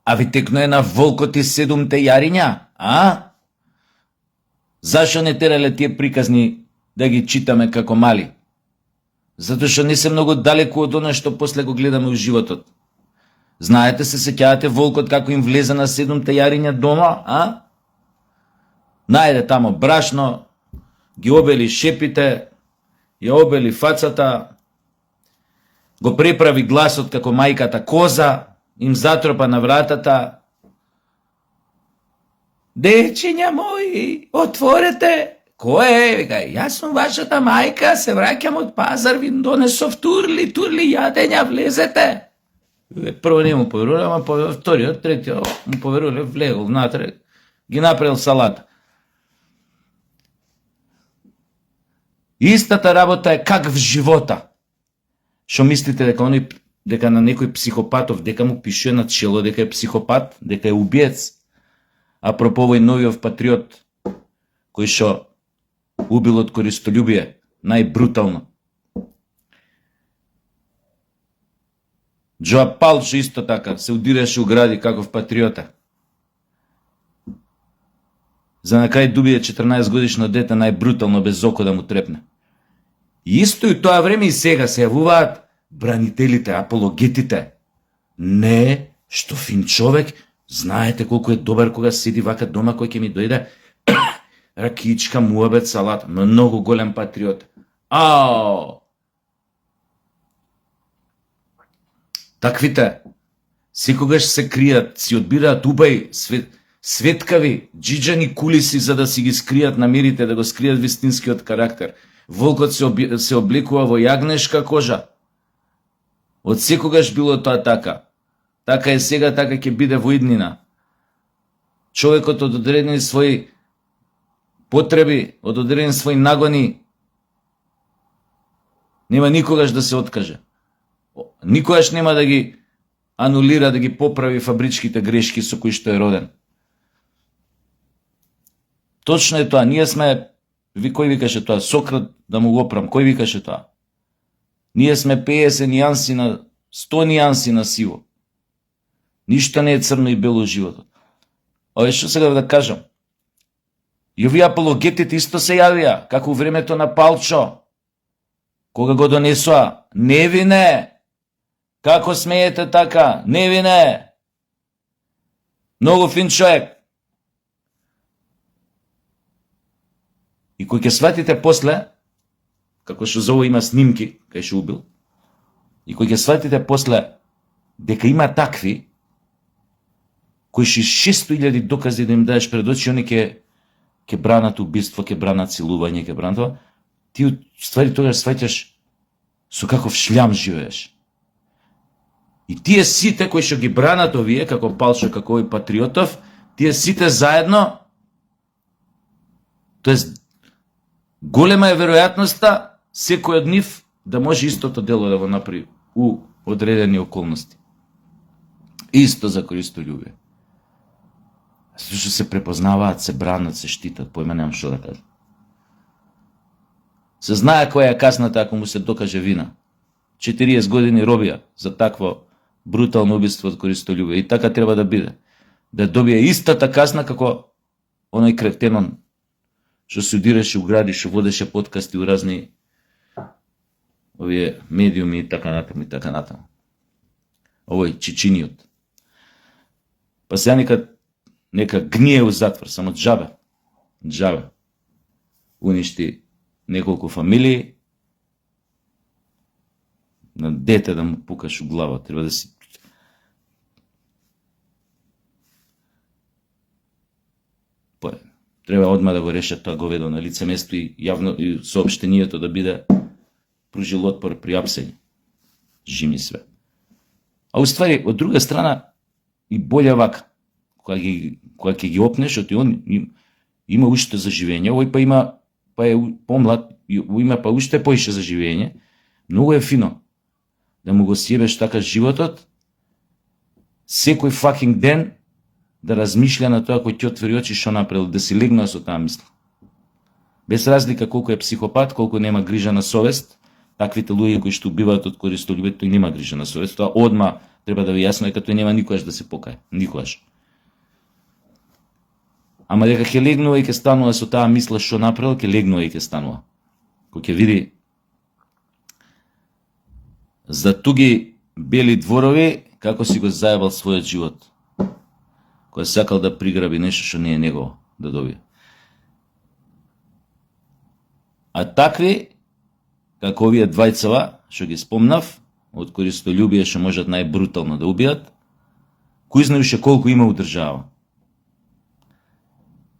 А ви текно е на волкот и 7 јариња, а? Зашо не терале тие приказни да ги читаме како мали? Затоа што не се многу далеку од оно што после го гледаме у животот. Знаете, се сеќавате волкот како им влезе на 7 јариња дома, а? Најде тамо брашно, ги обели шепите, ја обели фацата, го преправи гласот како мајката коза, им затропа на вратата. Дечиња мои, отворете! Кој е? Вика, јас сум вашата мајка, се враќам од пазар, ви донесов турли јадења, влезете. Прво не му поверувале, ама вториот, третиот му поверувале, влегол внатре, ги направил салата. Истата работа е как в живота. Шо мислите дека на некој психопатов, дека му пишува на чело, дека е психопат, дека е убиец? Апропо овој новиот патриот, кој шо убил од користолюбие, најбрутално. Джоа Палчо исто така се удираше у гради каков патриота. За на крај дубие 14 годишно дете најбрутално без око да му трепне. И исто и тоа време и сега се јавуваат бранителите, апологетите. Не, што фин човек, знаете колку е добар кога седи вака дома, кој ќе ми дојде ракичка, муабет, салат, многу голем патриот. Ао! Таквите секогаш се кријат, си одбираат убај, светкави, джиджани кулиси за да си ги скријат намерите, да го скријат вистинскиот карактер. Волкот се облекува во јагнешка кожа. Од секогаш било тоа така. Така е сега, така ќе биде во иднина. Човекот од одредени своји потреби, од одредени своји нагони, нема никогаш да се откаже. Никогаш нема да ги анулира, да ги поправи фабричките грешки со кои што е роден. Точно е тоа. Ние сме, кој викаше тоа? Сократ да му го оправам. Кој викаше тоа? Ние сме 50 нијанси на 100 нијанси на сиво. Ништо не е црно и бело животот. Ове што сега да кажам? И овие апологетите исто се јавија, како времето на Палчо, кога го донесоа. Невине! Како смеете така? Невине! Многу фин човек. И кој ќе сватите после, како што за ово има снимки, кај што убил, и кој ќе сватите после дека има такви, кои 600.000 докази да им даеш пред очи, они ќе бранат убиство, ќе бранат силување, ќе бранат това, ти ствари тогаш сваќаш со каков шлям живееш. И тие сите кои што ги бранат овие, како Палчо, како овој патриотов, тие сите заедно, тоест голема е веројатноста секој од нив да може истото дело да го направи у одредени околности. Исто за користолюбие. Зашто што се препознаваат, се бранат, се штитат, појма немам што да кажам. Се знае која е касната ако му се докаже вина. 40 години робија за такво брутално убиство од користолюбие. И така треба да биде. Да добие истата касна како оној кретенон што се удираше у гради, што водеше подкасти у разни овие медиуми и така натаму и така натаму. Овој чичиниот. Па сега нека гние у затвор, само џабе. Џабе. Уништи неколку фамилии, на дете да му пукаш у глава, треба да си... Треба одма да го решат тоа говедо на лице место и јавно и соопштението да биде пружил отпор при апсење. Жими све. А уствари, од друга страна, и боле вака, кога ќе ги опнеш, оти он има уште за живење, овој па е помлад, има па уште поише за живење, многу е фино да му го сјебеш така животот, секој факинг ден да размишља на тоа кој ти отвори очи што направил, да си легнува со таа мисла. Без разлика колку е психопат, колку нема грижа на совест, Таквите луѓе кои што убиваат од користолюбие, тој нема грижа на совест, тоа одма треба да ви јасно е като нема никогаш да се покае, никогаш. Ама дека ќе легнува и ќе станува со таа мисла што направил, ќе легнува и ќе станува. Кој ќе види за туги бели дворови како си го заебал својот живот. Кој сакал да приграби нешто што не е негово да добие. А такви, како овие двајцава, што ги спомнав, од користолюбие што можат најбрутално да убијат, кој знае уште колку има у држава.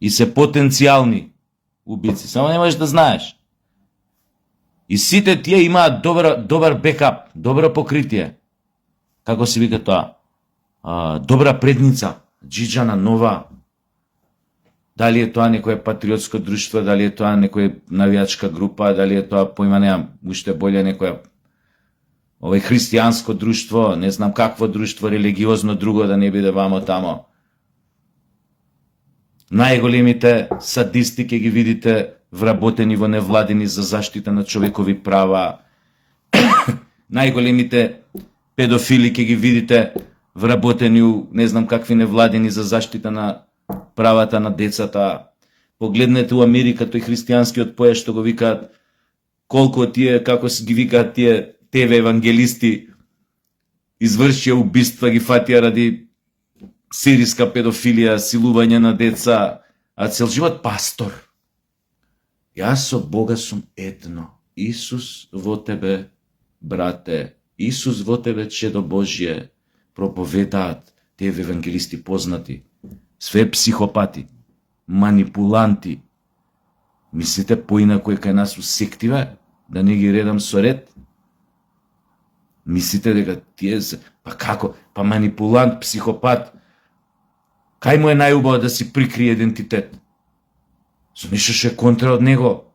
И се потенцијални убици, само не можеш да знаеш. И сите тие имаат добар бекап, добро покритие. Како се вика тоа? Добра предница, джиджана нова. Дали е тоа некое патриотско друштво, дали е тоа некоја навијачка група, дали е тоа, поима немам, уште боле некоја христијанско друштво, не знам какво друштво, религиозно друго, да не биде вамо тамо. Најголемите садисти ќе ги видите вработени во невладени за заштита на човекови права. Најголемите педофили ќе ги видите вработени у не знам какви невладени за заштита на правата на децата. Погледнете у Америка тој христијанскиот поет што го викаат, колку тие, како ги викаат тие ТВ евангелисти, извршија убиства, ги фатија ради серијска педофилија, силување на деца, а цел живот пастор. Јас со Бога сум едно. Исус во тебе, брате, Исус во тебе, чедо Божје, проповедаат тие евангелисти познати. Све психопати, манипуланти. Мислите поинако е кај нас у сективе, да не ги редам со ред? Мислите дека тие се... Па како? Па манипулант, психопат. Кај му е најубаво да си прикрие идентитет? Со нешто што е контра од него.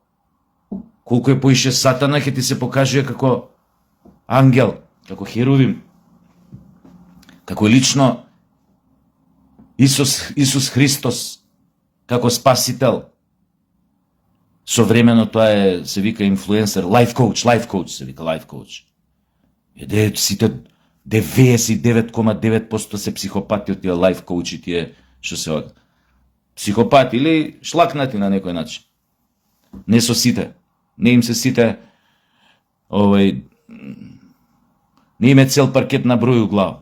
Колку е поише сатана, ќе ти се покажува како ангел, како херувим. Како лично Исус Христос, како спасител. Современо тоа е, се вика инфлуенсер, лайф коуч, се вика лайф коуч. Еде, сите 99,9% се психопати од тие лайф коучи, тие што се од психопати или шлакнати на некој начин. Не со сите. Не им се сите не им е цел паркет на број у глава.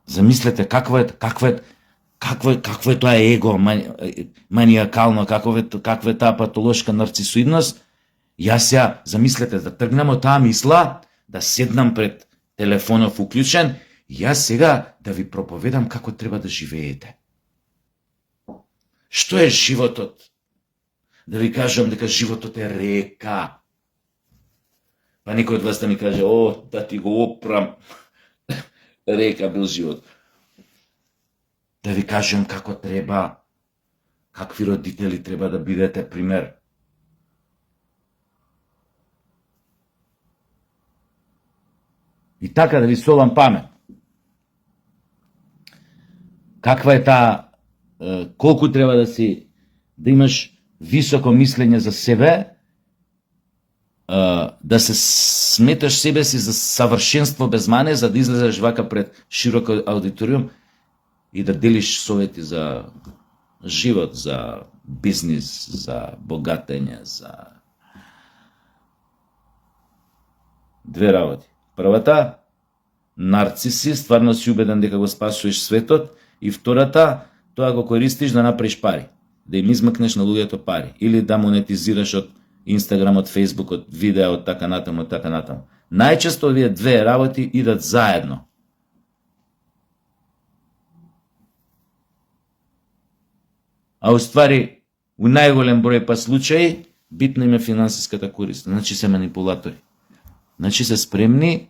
Замислете какво е тоа его, маниакално, каква е таа патолошка нарцисоидност. Јас ја, замислете, да тргнам од таа мисла, да седнам пред телефонов уклучен, јас сега да ви проповедам како треба да живеете. Што е животот? Да ви кажам дека животот е река. Па некој од вас да ми каже, да ти го опрам. Река бил живот. Да ви кажам како треба, какви родители треба да бидете пример. И така да ви солам памет. Каква е таа, колку треба да имаш високо мислење за себе, да се сметаш себе си за савршенство без мане, за да излезеш вака пред широк аудиториум и да делиш совети за живот, за бизнис, за богатење, за две работи. Првата, нарциси, стварно си убеден дека го спасуваш светот, и втората, тоа го користиш да направиш пари, да им измакнеш на луѓето пари, или да монетизираш од Инстаграм, од Фейсбук, од видео, од така натаму, од така натаму. Најчесто овие две работи идат заедно. А уствари, у најголем број па случаи, битна им е финансиската корист. Значи се манипулатори. Значи се спремни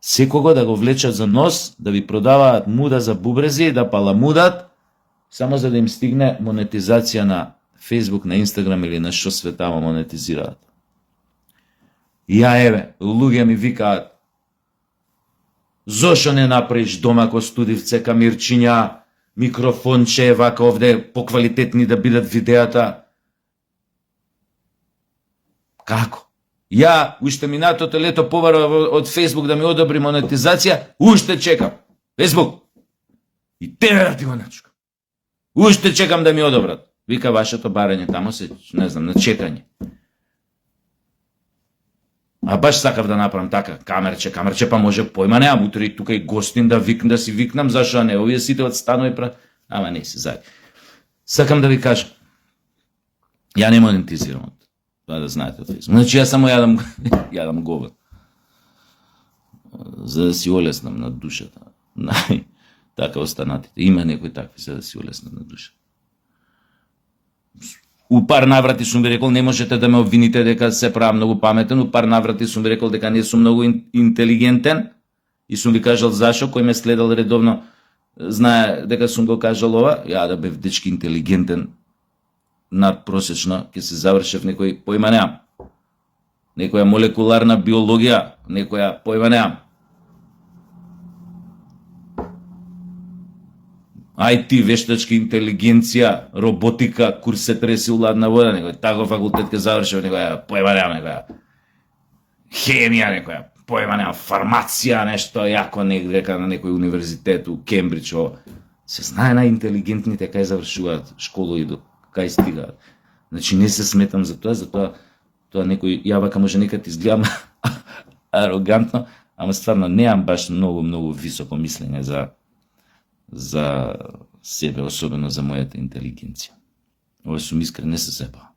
секого да го влечат за нос, да ви продаваат муда за бубрези, да паламудат, само за да им стигне монетизација на Фейсбук, на Инстаграм или на што светаво монетизираат. Еве, луѓе ми викаат, зошто не направиш дома ко студивце, камирчиња, микрофонче, вака овде поквалитетни да бидат видеата? Како? Ја, уште минатото лето побарав од Facebook да ми одобри монетизација, уште чекам. Facebook. И тебе ти го начукам. Уште чекам да ми одобрат. Вика, вашето барање тамо се, не знам, на чекање. А баш сакав да направам така, камерче, па може појма неам, утре и тука и гостин да си викнам, зашо не, овие сите од станови ама не се зајде. Сакам да ви кажам, ја не монетизирам од тоа да знаете од Facebook. Значи ја само јадам говен. За да си олеснам на душата. Така останатите. Има некои такви за да си олеснат на душата. У пар наврати сум ви рекол, не можете да ме обвините дека се правам многу паметен, у пар наврати сум ви рекол дека не сум многу интелигентен и сум ви кажал зашо, кој ме следал редовно знае дека сум го кажал ова, ја да бев дечки интелигентен надпросечно, ќе се завршев некој појма неам. Некоја молекуларна биологија, некоја појма неам. IT, вештачка интелигенција, роботика, курс се треси у ладна вода, некој тако факултет ке завршев, некоја појма неам, некоја хемија, некоја појма неам, фармација, нешто јако дека на некој универзитет у Кембридж, се знае најинтелигентните кај завршуваат школу и кај стигаат. Значи не се сметам за тоа некој јавака може некад изгледам арогантно, ама стварно неам баш многу високо мислење за себе, особено за мојата интелигенција. Ова сум искрен, не се сепа.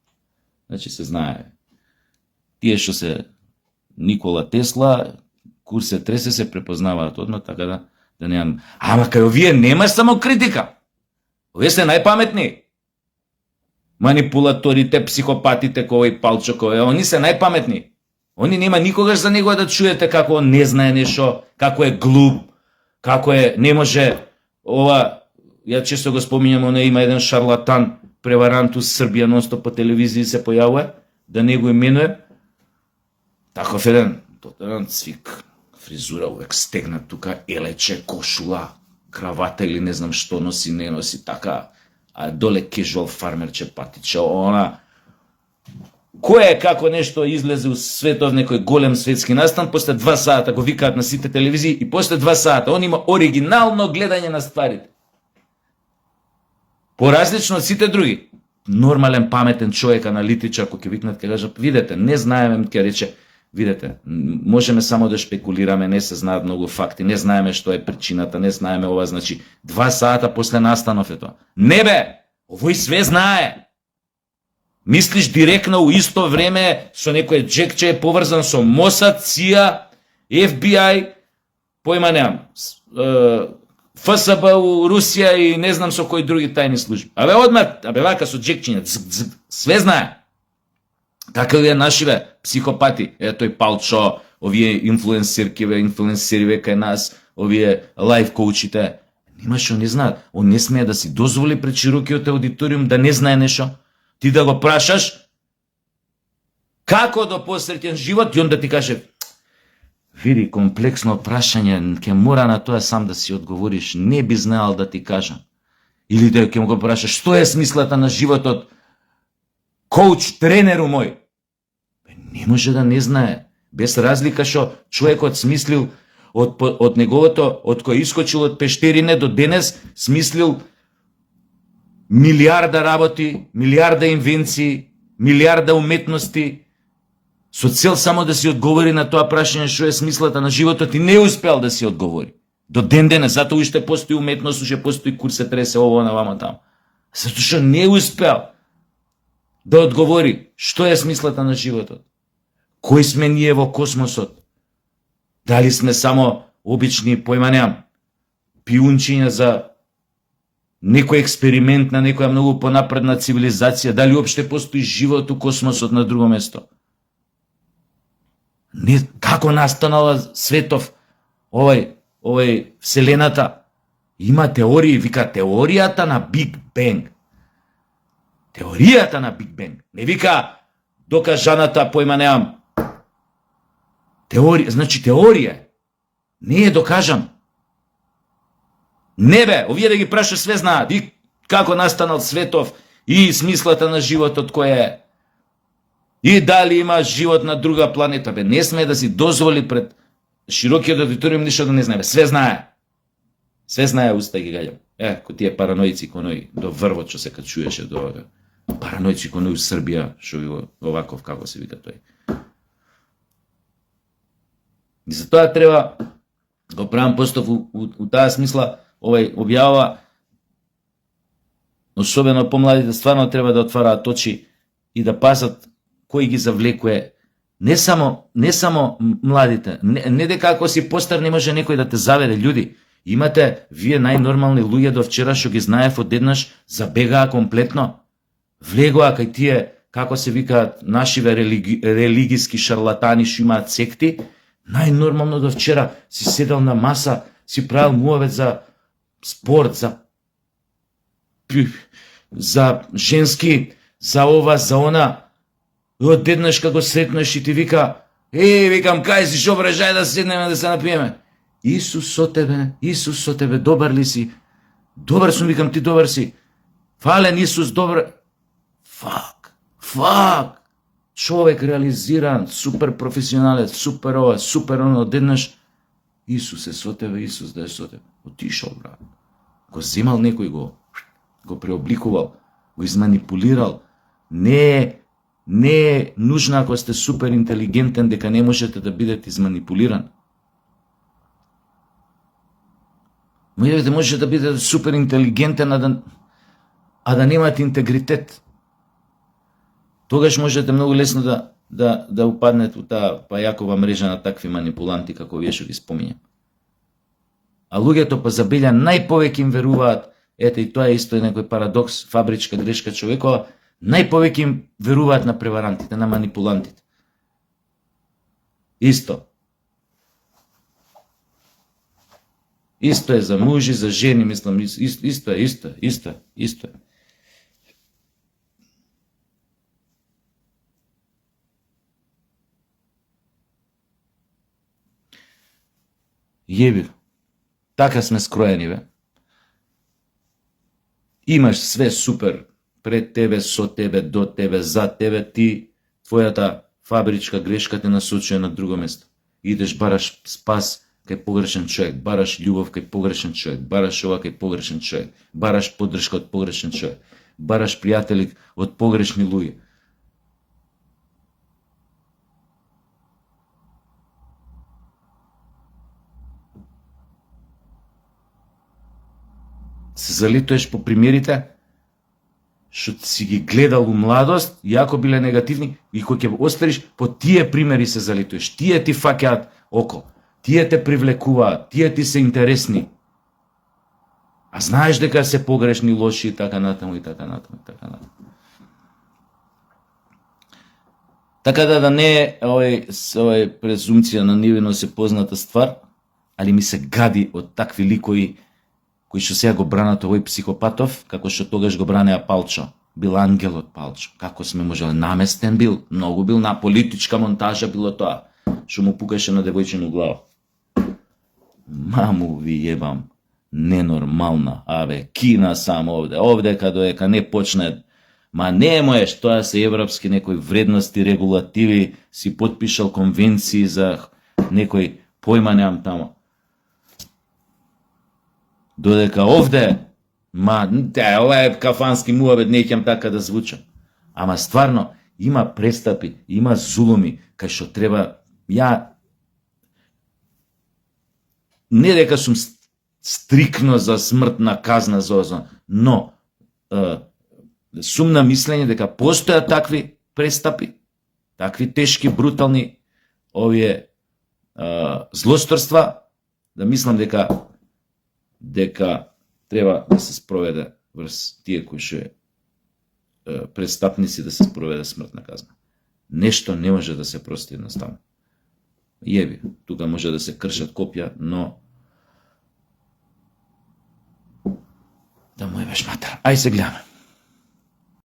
Значи се знае. Тие што се Никола Тесла, курс се тресе, се препознаваат одма, така да немам. Ама кај овие немаш само критика. Овие се најпаметни. Манипулаторите, психопатите, кој Палчо, они се најпаметни. Они нема никогаш за него да чуете како он не знае нешто, како е глуп, како е, не може. Ова, ја често го споминјам, има еден шарлатан, преварант у Србија, нонстоп по телевизија се појавува, да не го именуе. Таков еден цвик, фризура увек стегнат тука, елече, кошула, кравата или не знам што носи, не носи, така, а доле кежуал фармерче, патиче, она. Кој е како нешто излезе у светов, некој голем светски настан, после 2 сата го викаат на сите телевизии и после 2 сата он има оригинално гледање на стварите. Поразлично од сите други. Нормален, паметен човек, аналитичар, ако ќе викнат, ќе кажат, видете, не знаеме, ќе рече, видете, можеме само да шпекулираме, не се знаат многу факти, не знаеме што е причината, не знаеме ова, значи 2 сата после настанов е тоа. Не бе, овој све знае. Мислиш директно у исто време со некој джекче е поврзан со МОСАД, ЦИА, FBI, појма немам, ФСБ у Русија и не знам со кои други тајни служби. Абе одмah, вака со джекчиња, све знае. Така овие нашиве психопати, тој Палчо, овие инфлуенсериве кај нас, овие лайф коучите, нема што не знаат. Он не смее да си дозволи пред широкиот аудиториум да не знае нешто. Ти да го прашаш како до посреќен живот и он да ти каже, види, комплексно прашање, ќе мора на тоа сам да си одговориш, не би знаел да ти кажам. Или да ќе му го прашаш, што е смислата на животот, коуч, тренеру мој. Не може да не знае, без разлика што човекот смислил од неговото, од кој искочил од пештерине до денес, смислил милиарда работи, милиарда инвенции, милиарда уметности, со цел само да си одговори на тоа прашање што е смислата на животот и не успел да си одговори. До ден денес, затоа уште постои уметност, уште постои курс се тресе ово на вама таму. Затоа што не успел да одговори што е смислата на животот. Кој сме ние во космосот? Дали сме само обични, појма немам, пиунчиња за некој експеримент на некоја многу понапредна цивилизација, дали уопште постои живот у космосот на друго место? Не, како настанала светов, овој вселената? Има теории, вика теоријата на Биг Бенг. Теоријата на Биг Бенг. Не вика докажаната, појма немам. Теорија, значи теорија. Не е докажан. Не бе, овие да ги прашаш све знаат и како настанал светов и смислата на животот кој е. И дали има живот на друга планета, бе, не сме да си дозволи пред широкиот аудиториум ништо да не знае, бе, све знае. Све знае, уста ги гаѓам. Ко тие параноици конои до врвот што се качуеше до параноици конои у Србија, што ви оваков како се вика тој. И затоа треба го правам постов у таа смисла, овај објава, особено помладите, стварно треба да отвараат очи и да пазат кој ги завлекува. Не само младите, не дека ако си постар не може некој да те заведе. Људи, имате вие најнормални луѓе до вчера што ги знаев одеднаш, забегаа комплетно, влегоа кај тие, како се викаат, нашиве религиски шарлатани што имаат секти. Најнормално до вчера си седел на маса, си правил муавет за спорт, за женски, за ова, за она. Одеднаш како сретнеш и ти вика, викам, кај си, шо брежај да седнеме да се напиеме. Исус со тебе, добар ли си? Добар сум, викам, ти добар си. Фален Исус, добар. Фак. Човек реализиран, супер професионалец, супер ова, супер оно, одеднаш. Исус е со тебе, Исус да е со тебе. Отишол, брат. Го земал некој, го преобликувал, го изманипулирал. Не е нужно ако сте супер интелигентен дека не можете да бидете изманипулиран. Можете да бидете супер интелигентен, а да немате интегритет. Тогаш можете многу лесно да упаднете у таа пајакова мрежа на такви манипуланти како вие што ги споминјам. А луѓето па забелја најповеќе им веруваат, ете и тоа е исто некој парадокс, фабричка грешка човекова, најповеќе им веруваат на преварантите, на манипулантите. Исто е за мужи, за жени, мислам, исто е. Јеби, така сме скроени, бе. Имаш све супер пред тебе, со тебе, до тебе, за тебе, ти, твојата фабричка грешка те насочува на друго место. Идеш, бараш спас кај погрешен човек, бараш љубов кај погрешен човек, бараш ова кај погрешен човек, бараш поддршка од погрешен човек, бараш пријатели од погрешни луѓе. Се залитуваш по примерите што си ги гледал у младост, иако биле негативни, и кој ќе оставиш, по тие примери се залитуваш. Тие ти фаќаат око, тие те привлекуваат, тие ти се интересни. А знаеш дека се погрешни, лоши и така натаму. Така да не е овој презумција на невиност е позната ствар, али ми се гади од такви ликови кои што сега го бранат овој психопатов, како што тогаш го бранеа Палчо. Бил ангел од Палчо. Како сме можеле? Наместен бил, многу бил, на политичка монтажа било тоа, што му пукаше на девојчину глава. Маму ви јебам, ненормална, кина само овде каде не почне, ма не можеш, тоа се европски некои вредности, регулативи, си потпишал конвенции за некој појма немам тамо. Додека овде, ова е кафански муабет, неќам така да звучам. Ама стварно, има престапи, има зулуми, кај што треба, не дека сум стрикно за смртна казна за озон, но сум на мислење дека постојат такви престапи, такви тешки, брутални овие злосторства, да мислам дека треба да се спроведе врз тие кои што престапници, да се спроведе смртна казна. Нешто не може да се прости едноставно. Јеби, тука може да се кршат копја, но да му ебеш матер. Ај се гледаме.